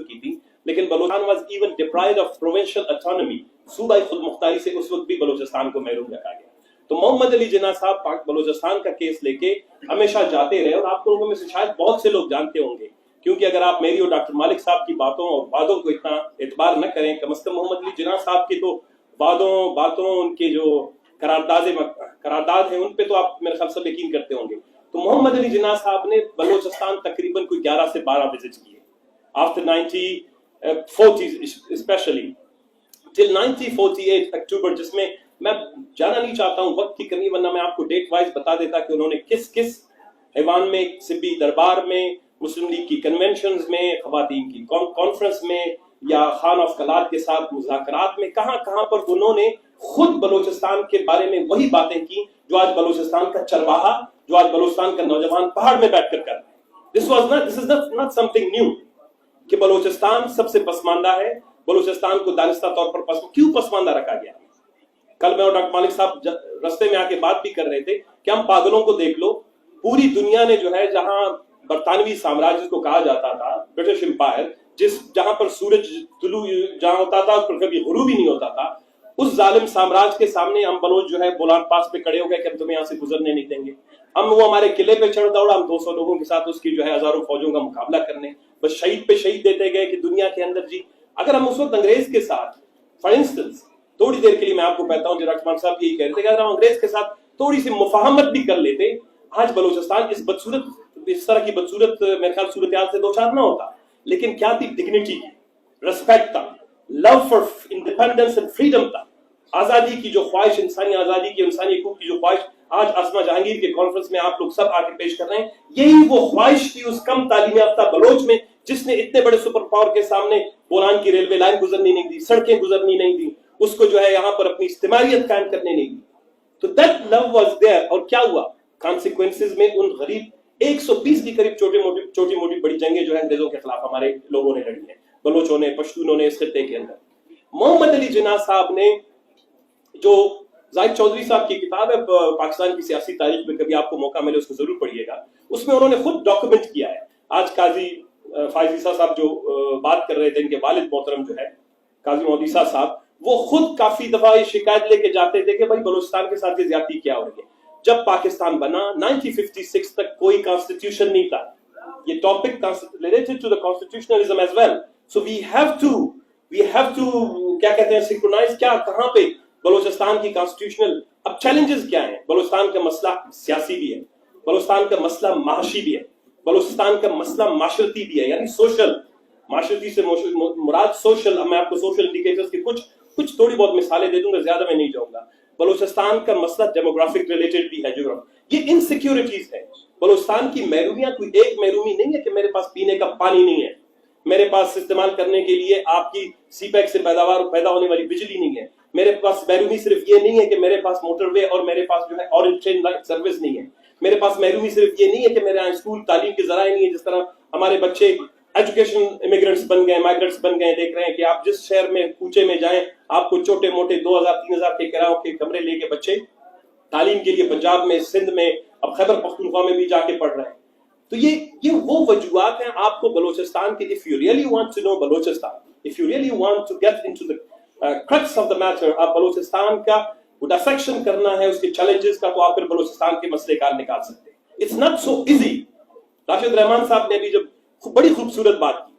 चुकी थी, लेकिन Balochistan was even deprived of provincial autonomy, सूबाई खुद मुख्तारी से उस वक्त भी बलोचिस्तान को महरूम रखा गया। तो मोहम्मद अली जिन्ना साहब पाक बलोचिस्तान का केस लेके हमेशा जाते रहे, और आप लोगों में से शायद बहुत से लोग जानते होंगे, क्योंकि अगर आप मेरी और डॉक्टर मालिक साहब की बातों और वादों को इतना एतबार न करें, कम से कम मोहम्मद अली जिन्ना साहब की तो वादों बातों उनके जो करारदाद है उन पे तो आप मेरे ख्याल सब यकीन करते होंगे। तो मोहम्मद अली जिन्ना साहब ने बलोचिस्तान तकरीबन कोई 11 से 12 विजिट किए आफ्टर 1940 स्पेशली टिल 1948 अक्टूबर, जिसमें मैं जाना नहीं चाहता हूँ वक्त की कमी, वरना मैं आपको डेट वाइज बता देता कि उन्होंने किस किस ऐवान में, सिब्बी दरबार में, मुस्लिम लीग की कन्वेंशंस में, खवातीन की कॉन्फ्रेंस में, या खान ऑफ कलात के साथ मुज़ाकरात में, कहां कहां पर उन्होंने खुद बलोचिस्तान के बारे में वही बातें की जो आज बलोचिस्तान का चरवाहा, जो आज बलोचिस्तान का नौजवान पहाड़ में बैठकर कर रहे हैं। This is not something new कि बलोचिस्तान सबसे पसमानदा है, बलोचिस्तान को दानिस्ता तौर पर क्यों पसमानदा रखा गया। कल मैं और डॉक्टर मालिक साहब रास्ते में आके बात भी कर रहे थे कि हम पागलों को देख लो, पूरी दुनिया ने जो है, जहां बरतानवी साम्राज्य को कहा जाता था ब्रिटिश एम्पायर, जहां पर सूरज तुलू जहां होता था उस पर कभी गुरूब ही नहीं होता था, उस जालिम साम्राज्य के सामने हम बलोच जो है बोलान पास पे खड़े हो गए कि हम तुम्हें यहाँ से गुजरने नहीं देंगे। हम वो हमारे किले पे चढ़ दौड़ा, हम 200 लोगों के साथ उसकी जो है हजारों फौजों का मुकाबला करने, बस शहीद पे शहीद देते गए कि दुनिया के अंदर जी। अगर हम उस वक्त अंग्रेज के साथ, फॉर इंस्टेंस, थोड़ी देर के लिए मैं आपको कहता हूँ, जराकमान साहब यही कह रहे थे कि अगर हम अंग्रेज के साथ थोड़ी सी मुफाहमत भी कर लेते, आज बलोचिस्तान इस तरह की बदसूरत मेरे ख्याल सूरत से दो चार ना होता। लेकिन क्या थी? डिग्निटी की, रिस्पेक्ट था, love for independence and freedom था, आजादी की जो ख्वाहिश, इंसानी आजादी की, इंसानी हकूक की जो ख्वाहिश आज आसमा जहांगीर के कॉन्फ्रेंस में आप लोग सब आके पेश कर रहे हैं, यही वो ख्वाहिश थी उस कम तालीम याफ्ता बलोच में, जिसने इतने बड़े सुपर पावर के सामने बोलान की रेलवे लाइन गुजरनी नहीं दी, सड़कें गुजरनी नहीं दी, उसको जो है यहाँ पर अपनी इस्तेमालियत कायम करने नहीं दी। तो दैट लव वाज देयर। और क्या हुआ कॉन्सिक्वेंसेस में? उन गरीब 120 की करीब छोटी मोटी बड़ी जंगें जो है अंग्रेजों के खिलाफ हमारे लोगों ने लड़ी है, बलोचों ने, पश्तूनों ने, इस खित्ते के अंदर। मोहम्मद अली जिन्ना साहब ने, जो जाहिद चौधरी साहब की किताब है पाकिस्तान की सियासी तारीख में, कभी आपको मौका मिले उसको जरूर पढ़िएगा, उसमें उन्होंने खुद डॉक्यूमेंट किया है। आज काजी फायजीसा साहब जो बात कर रहे थे, इनके वालिद मोहतरम जो है काजी मोहदीसा साहब, वो खुद काफी दफा ये शिकायत लेके जाते थे कि भाई बलूचिस्तान के साथ ये ज्यादती क्या हो रही है। जब पाकिस्तान बना 1956 तक कोई कॉन्स्टिट्यूशन नहीं था। ये topic related to the constitutionalism as well, so we have to क्या कहते हैं, सिंक्रोनाइज क्या, कहां पे बलूचिस्तान की कॉन्स्टिट्यूशनल, अब चैलेंजेस क्या है। बलूचिस्तान का मसला सियासी भी है, बलूचिस्तान का मसला माशी भी है, बलूचिस्तान का मसला माशरती भी है, यानी सोशल, माशरती से मुराद सोशल। अब मैं आपको सोशल इंडिकेटर्स की कुछ थोड़ी बहुत मिसालें दे दूंगा, ज्यादा मैं नहीं जाऊंगा। बलूचिस्तान का मसला डेमोग्राफिक रिलेटेड भी है, ये इनसिक्योरिटीज है। बलूचिस्तान की महरूमियां कोई एक महरूमी नहीं है कि मेरे पास पीने का पानी नहीं है, मेरे पास इस्तेमाल करने के लिए आपकी सीपैक से पैदा होने वाली बिजली नहीं है, मेरे पास महरूमी सिर्फ ये नहीं है कि मेरे पास मोटरवे और मेरे पास जो है ऑरेंज ट्रेन सर्विस नहीं है, मेरे पास महरूमी सिर्फ ये नहीं है कि मेरे यहाँ स्कूल तालीम के जराए नहीं है। जिस तरह हमारे बच्चे एजुकेशन इमिग्रेंट्स बन गए, माइग्रेंट्स बन गए, देख रहे हैं कि आप जिस शहर में कूचे में जाएं, आपको छोटे मोटे 2000-3000 के किरायों के कमरे लेके बच्चे तालीम के लिए पंजाब में, सिंध में, अब खैबर पख्तूनख्वा में भी जाके पढ़ रहे हैं। तो ये वो वजूहात हैं आपको बलूचिस्तान के। If you really want to know Balochistan, if you really want to get into the crux of the matter, आप बलूचिस्तान का डिसेक्शन करना है, उसके चैलेंजेस का, तो आप फिर बलूचिस्तान के मसले का निकाल सकते हैं। It's not so easy. Rashid Rahman साहब ने भी जब बड़ी खूबसूरत बात की,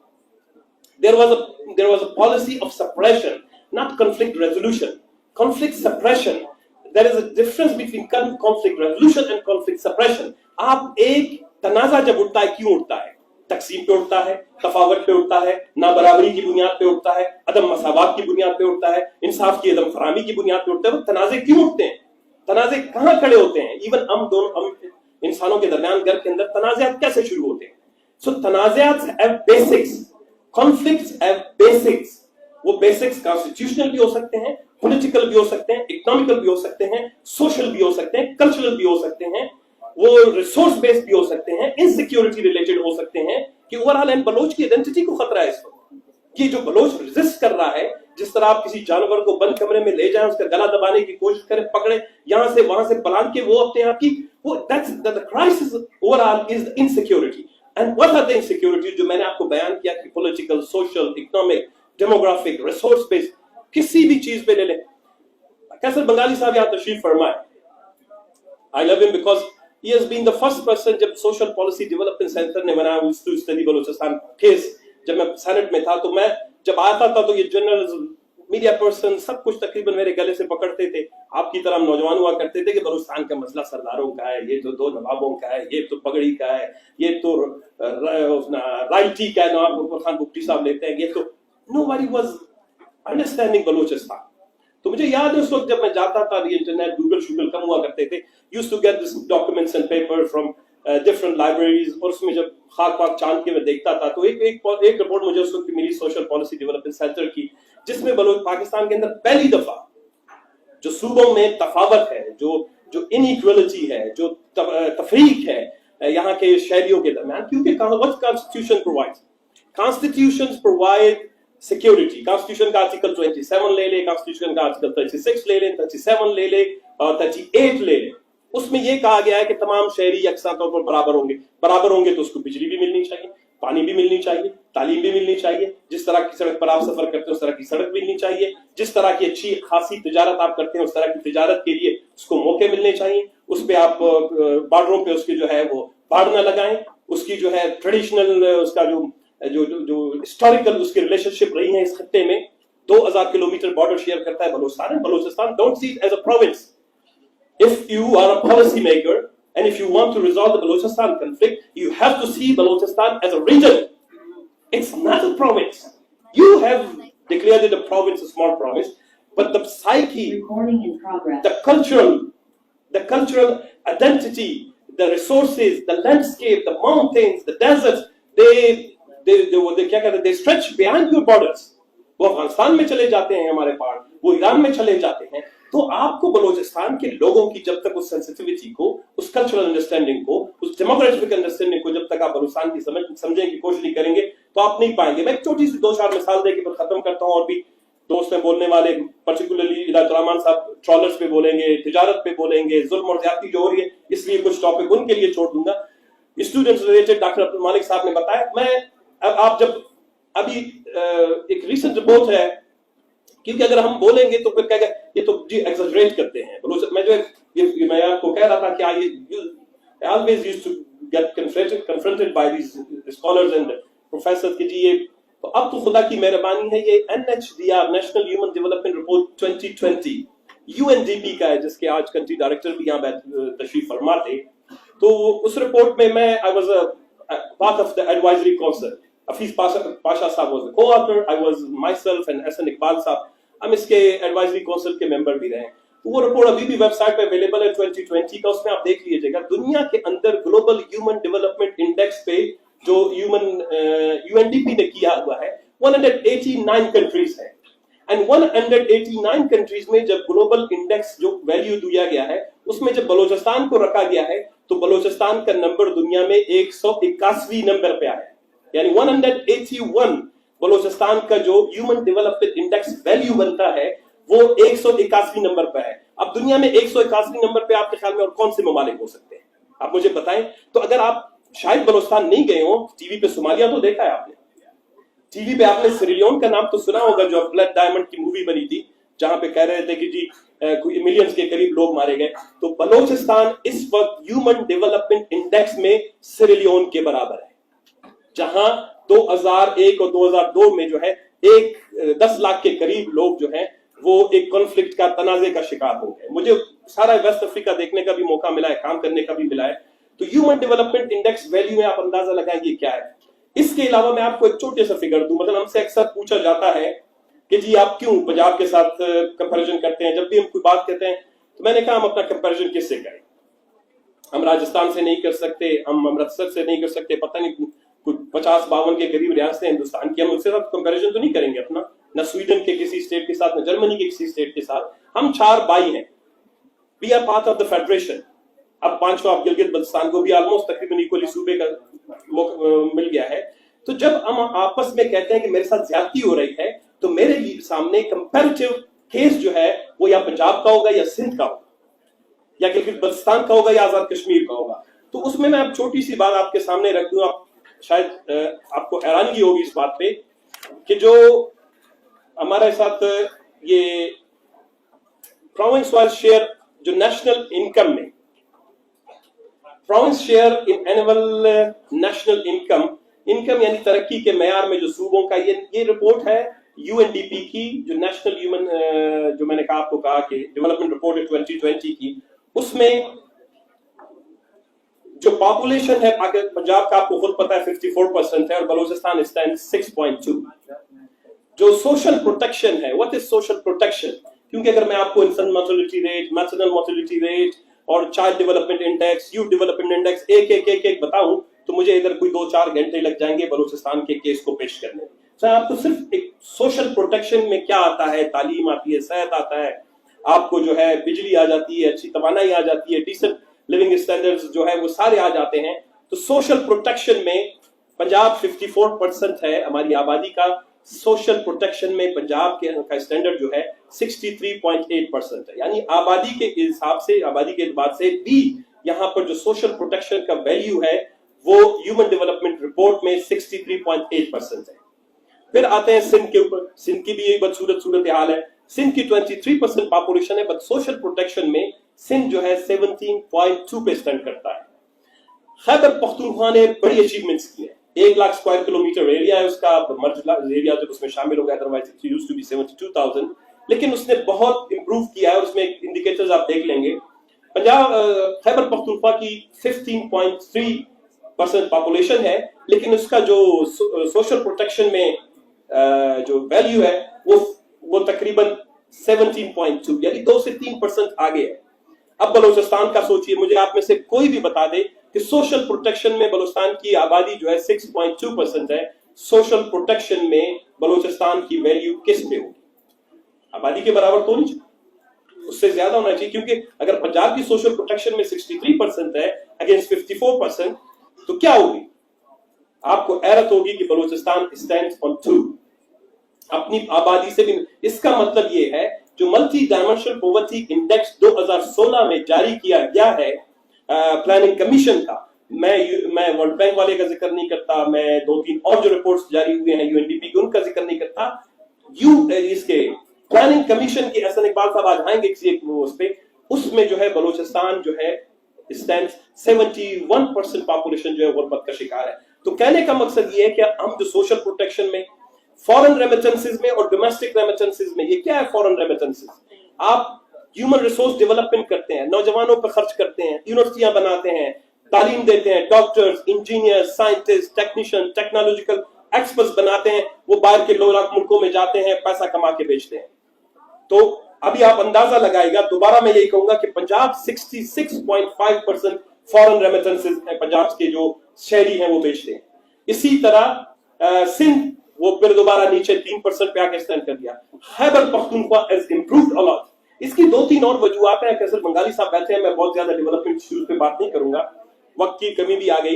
there was a policy of suppression, not conflict resolution. Conflict suppression, there is a difference between conflict resolution and conflict suppression. आप एक तनाजा जब उठता है, क्यों उठता है? तकसीम पे उठता है, तफावत पे उठता है, नाबराबरी की बुनियाद पे उठता है, अदम मसावात की बुनियाद पे उठता है, इंसाफ की अदम फरामी की बुनियाद पे उठता है। वो तनाजे क्यों उठते हैं? तनाजे कहाँ खड़े होते हैं? इवन हम इंसानों के दरमियान घर के अंदर तनाज़ात कैसे शुरू होते हैं? So तनाज़ात have basics, conflicts have basics. वो basics constitutional भी हो सकते हैं, political भी हो सकते हैं, economical भी हो सकते हैं, social भी हो सकते हैं, cultural भी हो सकते हैं, वो resource based भी हो सकते हैं, insecurity related हो सकते हैं कि ओवरऑल एंड बलोच की आइडेंटिटी को खतरा है इस वक्त। कि जो बलोच रेजिस्ट कर रहा है, जिस तरह आप किसी जानवर को बंद कमरे में ले जाएं, उसका गला दबाने की कोशिश करें, पकड़े, यहां से वहां से पलान के, वो अपने आप की वो that's the crisis overall is insecurity. And what are the insecurities जो मैंने आपको बयान किया कि political, social, economic, demographic, resource based, किसी भी चीज पे ले लें. कैसर बंगाली साहब यहाँ तशरीफ फरमाए. I love him because he has been the first person जब Social Policy Development Center ने बनाया to study बलूचिस्तान केस, जब मैं सेनेट में था तो मैं जब आता था तो ये जनरल मीडिया पर्सन सब कुछ तकरीबन मेरे गले से पकड़ते थे. आपकी तरह नौजवान हुआ करते थे कि बलूचिस्तान का मसला सरदारों का है, ये तो दो नवाबों का है, ये तो पगड़ी का है, ये तो राइटी का है, नवाब खान बुकटी साहब लेते हैं, ये तो nobody was understanding बलूचिस्तान. तो मुझे याद है उस वक्त जब मैं जाता था, इंटरनेट गूगल शूगल कम हुआ करते थे, used to get this documents and paper from different libraries, और उसमें जब खाक खाक चांद के मैं देखता था तो एक रिपोर्ट मुझे उस वक्त मिली सोशल पॉलिसी डेवलपमेंट सेंटर की, जिसमें पाकिस्तान के अंदर पहली दफा जो सूबों में तफावत है, जो इनइक्वालिटी है, जो तफरीक है यहाँ के शहरियों के दरमियान, क्योंकि what constitution provides, constitutions provide security. Constitution का आर्टिकल 27 ले ले, कॉन्स्टिट्यूशन का आर्टिकल 36 ले ले, 37 ले ले और 38 ले ले. उसमें ये कहा गया है कि तमाम शहरी यकसा तौर पर बराबर होंगे तो उसको बिजली भी मिलनी चाहिए, पानी भी मिलनी चाहिए, तालीम भी मिलनी चाहिए, जिस तरह की सड़क पर आप सफर करते हैं उस तरह की सड़क मिलनी चाहिए, जिस तरह की अच्छी खासी तिजारत आप करते हैं उस तरह की तिजारत के लिए उसको मौके मिलने चाहिए, उस पे आप बॉर्डरों पे उसकी जो है वो बाड़ न लगाएं, उसकी जो है ट्रेडिशनल उसका जो हिस्टोरिकल उसकी रिलेशनशिप रही है इस खत्ते में. 2000 किलोमीटर बॉर्डर शेयर करता है Balochistan. Don't see it as a province. If you are a policy maker and if you want to resolve the Balochistan conflict, you have to see Balochistan as a region. It's not a province. You have declared it a province, a small province, but the psyche, the cultural identity, the resources, the landscape, the mountains, the deserts, they stretch beyond your borders. वो अफगानिस्तान में चले जाते हैं, हमारे पहाड़ वो Iran में चले जाते हैं. तो आपको बलूचिस्तान के लोगों की जब तक उस सेंसिटिविटी को, उस कल्चरल अंडरस्टैंडिंग को, उस डेमोग्राफिक अंडरस्टैंडिंग को जब तक आप बलूचिस्तान की समझने की कोशिश नहीं करेंगे तो आप नहीं पाएंगे. मैं एक छोटी सी 2-4 मिसाल देके पर खत्म करता हूँ. और भी दोस्त हैं बोलने वाले, पर्टिकुलरली इलातुर्रहमान साहब ट्रॉलर्स पे बोलेंगे, तिजारत पे बोलेंगे, जुल्म और ज्यादती जो हो रही है, इसलिए कुछ टॉपिक उनके लिए छोड़ दूंगा. स्टूडेंट्स रिलेटेड डॉक्टर अब्दुल मालिक साहब ने बताया. मैं आप जब अभी एक रिसेंट रिपोर्ट है, क्योंकि अगर हम बोलेंगे तो फिर कहेगा ये तो जी एग्जैजरेट करते हैं. मैं आपको कह रहा था कि I always used to get confronted by these scholars and professors कि जी ये तो अब तो खुदा की मेहरबानी है, ये NHDR national human development report 2020 UNDP का है, जिसके आज कंट्री डायरेक्टर भी यहाँ तशरीफ फरमा थे. तो उस रिपोर्ट में मैं I was a part of the advisory council. Hafiz Pasha साहब was the co-author. I was myself and Hasan Iqbal साहब हम इसके एडवाइजरी काउंसिल के मेंबर भी रहे. तो वो रिपोर्ट अभी भी वेबसाइट पे अवेलेबल है 2020 का, उसमें आप देख लीजिएगा. दुनिया के अंदर ग्लोबल ह्यूमन डेवलपमेंट इंडेक्स पे जो UNDP ने किया हुआ है 189 कंट्रीज है. एंड 189 कंट्रीज में जब ग्लोबल इंडेक्स जो वैल्यू दिया गया है उसमें जब बलूचिस्तान को रखा गया है तो बलूचिस्तान का नंबर दुनिया में 181 नंबर पे आया. यानी 181 बलूचिस्तान का जो ह्यूमन डेवलपमेंट इंडेक्स वैल्यू बनता है वो 181 नंबर पे है. अब दुनिया में 181 नंबर पे आपके ख्याल में और कौन से ममालिक हो सकते हैं, आप मुझे बताएं. तो अगर आप शायद बलूचिस्तान नहीं गए हो, टीवी पे सोमालिया तो देखा है आपने, टीवी पे आपने सिरिलियन का नाम तो सुना होगा, जो ब्लड डायमंड की मूवी बनी थी जहां पे कह रहे थे कि जी कोई मिलियंस के करीब लोग मारे गए. तो बलूचिस्तान इस वक्त ह्यूमन डेवलपमेंट इंडेक्स में सिरिलियन के बराबर है, जहां 2001 और 2002 में जो है 10 लाख के करीब लोग जो हैं वो एक कॉन्फ्लिक्ट का, तनाजे का शिकार हो गए. मुझे सारा वेस्ट अफ्रीका देखने का भी मौका मिला है, काम करने का भी मिला है. तो ह्यूमन डेवलपमेंट इंडेक्स वैल्यू में आप अंदाजा लगाएंगे क्या है. इसके अलावा मैं आपको एक छोटे सा फिगर दूं. मतलब हमसे अक्सर पूछा जाता है कि जी आप क्यों पंजाब के साथ कंपैरिजन करते हैं. जब भी हम कोई बात कहते हैं तो मैंने कहा हम अपना कंपैरिजन किससे करें. हम राजस्थान से नहीं कर सकते, हम अमृतसर से नहीं कर सकते, पता नहीं कुछ 50-52 के करीब रियासतें हिंदुस्तान की, हम उसके साथ कंपैरिजन तो नहीं करेंगे अपना, न स्वीडन के किसी स्टेट के साथ, न जर्मनी के किसी स्टेट के साथ. हम 4 भाई हैं, we are part of the federation. अब 5 आप गिलगित बल्तिस्तान को भी ऑलमोस्ट तकरीबन इक्वली सूबे का मिल गया है. तो जब हम आपस में कहते हैं कि मेरे साथ ज्यादती हो रही है तो मेरे सामने कंपैरेटिव केस जो है वो या पंजाब का होगा या सिंध का होगा या गिलगित बल्तिस्तान का होगा या आजाद कश्मीर का होगा. तो उसमें मैं अब छोटी सी बात आपके सामने रख दूं. आप शायद आपको हैरानगी होगी इस बात पे कि जो हमारे साथ ये प्रोविंस वाइज शेयर जो नेशनल इनकम में province share in annual national income यानी तरक्की के मेयार में जो सूबों का ये रिपोर्ट है यूएनडीपी की, जो नेशनल ह्यूमन जो मैंने कहा आपको कहा कि डेवलपमेंट रिपोर्ट है 2020 की, उसमें जो पॉपुलेशन है पंजाब का आपको खुद पता है 54% है और बलूचिस्तान स्टैंड 6.2। जो सोशल प्रोटेक्शन है, व्हाट इज सोशल प्रोटेक्शन, क्योंकि अगर मैं आपको infant mortality rate, maternal mortality rate और child development index, youth development index एक बताऊं तो मुझे इधर कोई 2-4 घंटे लग जाएंगे बलूचिस्तान के केस को पेश करने में। सर आपको सिर्फ एक सोशल प्रोटेक्शन में क्या आता है, तालीम आती है, सेहत आता है, आपको जो है बिजली आ जाती है, अच्छी तवानाई आ जाती है, डिसेंट लिविंग स्टैंडर्ड्स जो है वो सारे आ जाते हैं। तो सोशल प्रोटेक्शन में पंजाब 54% है हमारी आबादी का, सोशल प्रोटेक्शन में पंजाब का स्टैंडर्ड जो है 63.8% है। यानी आबादी के हिसाब से, आबादी के एतबार से भी यहाँ पर जो सोशल प्रोटेक्शन का वैल्यू है वो ह्यूमन डेवलपमेंट रिपोर्ट में 63.8% है। फिर आते हैं सिंध के ऊपर। सिंध की भी एक बदसूरत हाल है। सिंध की 23% पॉपुलेशन है, बट सोशल प्रोटेक्शन में सिंध जो है 17.2 पे स्टैंड करता है। खैबर पख्तूनख्वा ने बड़ी अचीवमेंट्स की है, 1 लाख स्क्वायर किलोमीटर एरिया है उसका, मर्ज एरिया जब उसमें शामिल हो गया, otherwise it used to be 72,000, लेकिन उसने बहुत इंप्रूव किया है और उसमें इंडिकेटर्स आप देख लेंगे। पंजाब खैबर पख्तूनख्वा की 15.3% पॉपुलेशन है, लेकिन उसका जो सोशल प्रोटेक्शन में जो वैल्यू है वो तकरीबन 17.2 यानी 2 से 3% आगे है। अब बलूचिस्तान का सोचिए, मुझे आप में से कोई भी बता दे कि सोशल प्रोटेक्शन में बलूचिस्तान की आबादी जो है 6.2% है, सोशल प्रोटेक्शन में बलूचिस्तान की वैल्यू किस पे होगी? आबादी के बराबर तो नहीं, उससे ज्यादा होना चाहिए, क्योंकि अगर पंजाब की सोशल प्रोटेक्शन में 63% है अगेंस्ट 54%, तो क्या होगी? आपको हैरत होगी कि बलूचिस्तान स्टैंड्स ऑन 2 अपनी आबादी से भी। इसका मतलब ये है जो मल्टी डायमेंशनल पॉवर्टी इंडेक्स 2016 में जारी किया गया है प्लानिंग कमीशन का, मैं वर्ल्ड बैंक वाले का जिक्र नहीं करता, मैं 2-3 और जो रिपोर्ट्स जारी हुए हैं यूएनडीपी के उनका जिक्र नहीं करता, इसके प्लानिंग कमीशन की एहसन इकबाल साहब आज आएंगे किसी उस पे, उसमें जो है बलूचिस्तान जो है स्टैंड्स 71% पॉपुलेशन जो है गुर्बत का शिकार है। तो कहने का मकसद ये है कि हम जो सोशल प्रोटेक्शन में, फॉरेन रेमिटेंसेस में और डोमेस्टिक रेमिटेंसेस में, ये क्या है फॉरेन रेमिटेंसेस? आप ह्यूमन रिसोर्स डेवलपमेंट करते हैं, नौजवानों पर खर्च करते हैं, यूनिवर्सिटियां बनाते हैं, तालीम देते हैं, doctors, engineer, scientist, technician, technological experts बनाते हैं, वो बाहर के लोग मुल्कों में जाते हैं, पैसा कमा के बेचते हैं। तो अभी आप अंदाजा लगाएगा, दोबारा मैं यही कहूंगा कि पंजाब 66.5% फॉरेन रेमिटेंसेस है, पंजाब के जो शहरी हैं वो बेचते हैं। इसी तरह सिंध वो फिर दोबारा नीचे 3% पे आके स्टैंड कर दिया। Khyber Pakhtunkhwa has improved a lot. इसकी 2-3 और वजूहत हैं। कैसर बंगाली साहब बैठे हैं, मैं बहुत ज्यादा डेवलपमेंट इश्यूज पे बात नहीं करूंगा, वक्त की कमी भी आ गई।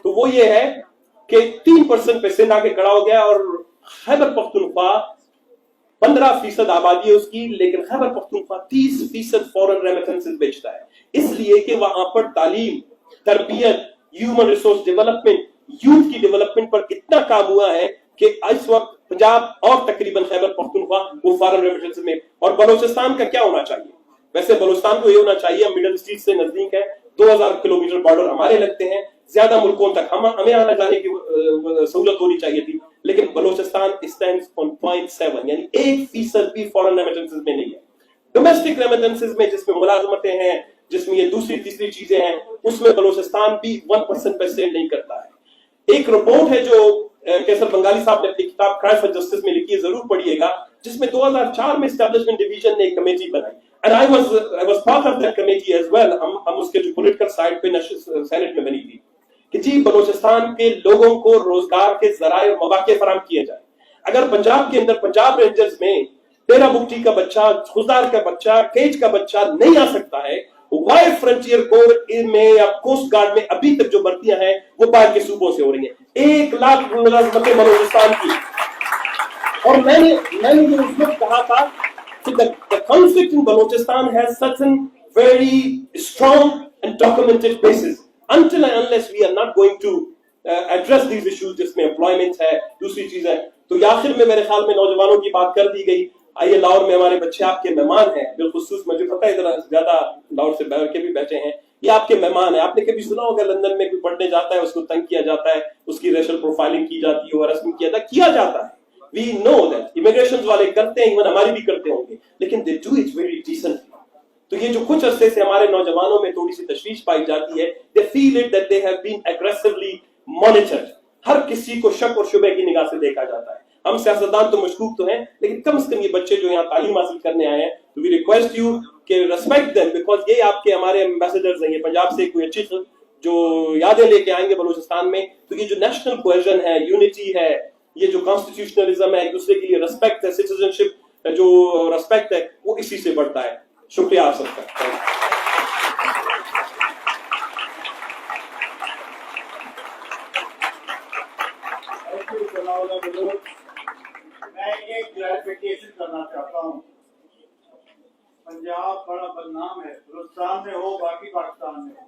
तो वो ये है कि 3% पे सिंध आके खड़ा हो गया और खैबर पख्तूनख्वा 15% आबादी है उसकी, लेकिन खैबर पख्तूनख्वा 30% फॉरेन रेमिटेंसेस बेचता है, इसलिए कि वहां पर तालीम, तरबियत, ह्यूमन रिसोर्स डेवलपमेंट, यूथ की डेवलपमेंट पर इतना काम हुआ है कि इस वक्त पंजाब और तकरीबन खैबर पख्तूनख्वा वो फॉरेन रेमिटेंसेस में। और बलूचिस्तान का क्या होना चाहिए? वैसे बलूचिस्तान को ये होना चाहिए, मिडिल ईस्ट से नजदीक है, 2000 किलोमीटर बॉर्डर हमारे लगते हैं, ज्यादा मुल्कों तक हमें आना जाने की सहूलत होनी चाहिए थी, लेकिन बलूचिस्तान स्टैंड्स ऑन 0.7 यानी 1% भी फॉरेन रेमिटेंसेस में नहीं है। डोमेस्टिक रेमिटेंसेस में जिसमें मुलाजमतें हैं, जिसमें ये दूसरी तीसरी चीजें हैं, उसमें बलूचिस्तान भी 1% पे स्टैंड नहीं करता है। एक रिपोर्ट है जो कैसर बंगाली साहब ने अपनी किताब क्राई फॉर जस्टिस में लिखी है, जरूर पढ़िएगा, जिसमें 2004 में एस्टैब्लिशमेंट डिवीजन ने एक कमेटी बनाई, and I was part of that committee as well. हम उसके जो पॉलिटिकल साइड पे सेनेट में बनी थी कि जी बलूचिस्तान के लोगों को रोजगार के जराए और मौके फराहम किए जाए। अगर पंजाब के अंदर पंजाब रेंजर्स में टेरा बुगटी का बच्चा, खुशदार का बच्चा, केज का बच्चा नहीं आ सकता है, वाई फ्रंटियर कोर में या कोस्ट गार्ड में अभी तक जो भर्तियां हैं वो बाहर के सूबों से हो रही हैं। 1 लाख मुलाजमतें बलूचिस्तान की। और मैंने जो उस वक्त कहा था कि the conflict in Balochistan has certain very strong and documented basis. Until and unless we are not going to address these issues جس میں امپلائمنٹ ہے, دوسری چیز ہے. تو آخر میں میرے خیال میں نوجوانوں کی بات کر دی گئی. آئیے لاہور میں ہمارے بچے آپ کے مہمان ہیں, بالخصوص مجھے پتہ ہے ادھر زیادہ لاہور سے باہر کے بھی بیٹھے ہیں, یہ آپ کے مہمان ہیں. آپ نے کبھی سنا ہوگا لندن میں کوئی پڑھنے جاتا ہے اس کو تنگ کیا جاتا ہے, اس کی ریشل پروفائلنگ کی جاتی ہے, ہراسمنٹ کیا جاتا ہے. وی نو دیٹ امیگریشن والے کرتے ہیں, ایون ہماری بھی کرتے ہوں گے, لیکن they do it very decently. تو یہ جو کچھ عرصے سے ہمارے نوجوانوں میں تھوڑی سی تشویش پائی جاتی ہے, they feel it that they have been aggressively monitored. ہر کسی کو شک اور شبہ کی نگاہ سے دیکھا جاتا ہے. ہم سیاستدان تو مشکوک تو ہیں, لیکن کم سے کم یہ بچے جو یہاں تعلیم حاصل کرنے آئے ہیں, تو وی ریکویسٹ یو کہ ریسپیکٹ دیم, بیکاز یہ آپ کے ہمارے ایمبیسڈرز ہیں. یہ پنجاب سے کوئی اچھی جو یادیں لے کے آئیں گے بلوچستان میں, تو یہ جو نیشنل کوہیژن ہے, یونٹی ہے, یہ جو کانسٹیٹیوشنلزم ہے, ایک دوسرے کے لیے ریسپیکٹ ہے, سٹیزن شپ جو ریسپیکٹ ہے, وہ اسی سے بڑھتا ہے. شکریہ آپ سب کا. میں ایک کلیریفیکیشن کرنا چاہتا ہوں. پنجاب بڑا بدنام ہے, بلوچستان میں ہو, باقی پاکستان میں ہو,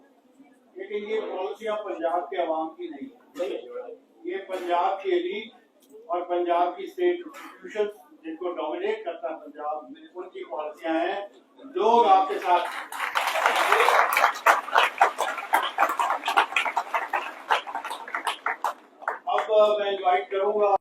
لیکن یہ پالیسیاں پنجاب کے عوام کی نہیں ہیں. یہ پنجاب کی ایلیٹ اور پنجاب کی اسٹیٹ انسٹیٹیوشن جن کو ڈومینیٹ کرتا ہے پنجاب, ان کی پالیسیاں ہیں. لوگ آپ کے ساتھ اب میں انوائٹ کروں گا